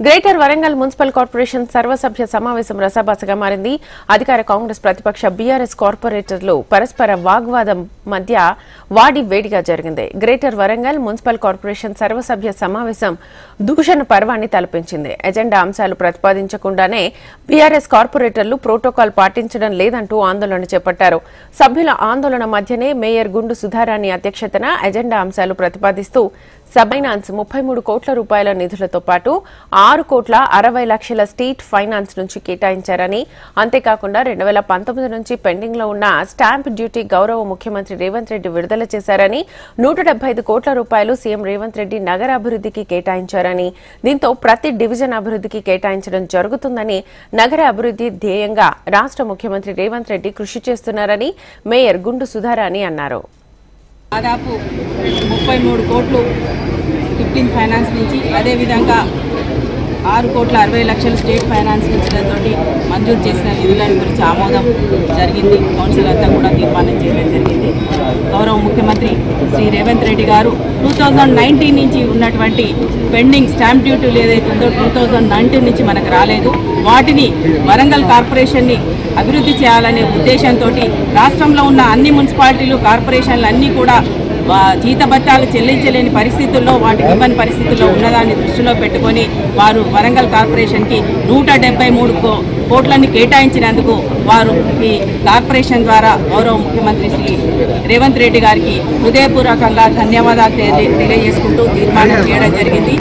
Greater Warangal municipal corporation సర్వసభ్య సమావేశం రసాభాసగా మారింది. అధికార కాంగ్రెస్ ప్రతిపక్ష బీఆర్ఎస్ కార్పొరేటర్లు పరస్పర వాగ్వాదం మధ్య వాడి వేడిగా జరిగింది. గ్రేటర్ వరంగల్ మున్సిపల్ కార్పొరేషన్ సర్వసభ్య సమావేశం దూషణ పర్వాన్ని తలపించింది. ఎజెండా అంశాలు ప్రతిపాదించకుండానే బీఆర్ఎస్ కార్పొరేటర్లు ప్రోటోకాల్ పాటించడం లేదంటూ ఆందోళన చేపట్టారు. సభ్యుల ఆందోళన మధ్యనే మేయర్ గుండు సుధారాణి అధ్యక్షతన ఎజెండా అంశాలు ప్రతిపాదిస్తూ ఫైనాన్స్ 33 కోట్ల రూపాయల నిధులతో పాటు 6 కోట్ల 60 లక్షల స్టేట్ ఫైనాన్స్ నుంచి కేటాయించారని, అంతేకాకుండా 2019 నుంచి పెండింగ్ లో ఉన్న స్టాంప్ డ్యూటీ గౌరవ ముఖ్యమంత్రి రేవంత్ రెడ్డి విడుదల చేశారని, 175 కోట్ల రూపాయలు సీఎం రేవంత్ రెడ్డి నగర అభివృద్ధికి కేటాయించారని, దీంతో ప్రతి డివిజన్ అభివృద్ధికి కేటాయించడం జరుగుతుందని, నగర అభివృద్ధి ధ్యేయంగా రాష్ట్ర ముఖ్యమంత్రి రేవంత్ రెడ్డి కృషి చేస్తున్నారని మేయర్ గుండు సుధారాణి అన్నారు. దాదాపు 33 కోట్లు 15 ఫైనాన్స్ నుంచి, అదేవిధంగా 6 కోట్ల 60 లక్షల స్టేట్ ఫైనాన్స్ నిధులతోటి మంజూరు చేసిన నిధుల గురించి ఆమోదం జరిగింది. కౌన్సిల్ అంతా కూడా తీర్మానం చేయడం జరిగింది. గౌరవ ముఖ్యమంత్రి శ్రీ రేవంత్ రెడ్డి గారు 2019 నుంచి ఉన్నటువంటి పెండింగ్ స్టాంప్ డ్యూటీలు ఏదైతే ఉందో 2019 నుంచి మనకు రాలేదు, వాటిని వరంగల్ కార్పొరేషన్ని అభివృద్ధి చేయాలనే ఉద్దేశంతో రాష్ట్రంలో ఉన్న అన్ని మున్సిపాలిటీలు కార్పొరేషన్లు అన్నీ కూడా జీతభత్యాలు చెల్లించలేని పరిస్థితుల్లో, వాటికి ఇవ్వని పరిస్థితుల్లో ఉన్నదాన్ని దృష్టిలో పెట్టుకొని వారు వరంగల్ కార్పొరేషన్కి 173 కోట్లని కేటాయించినందుకు వారు ఈ కార్పొరేషన్ ద్వారా గౌరవ ముఖ్యమంత్రి శ్రీ రేవంత్ రెడ్డి గారికి హృదయపూర్వకంగా ధన్యవాదాలు తెలియజేసుకుంటూ తీర్మానం చేయడం జరిగింది.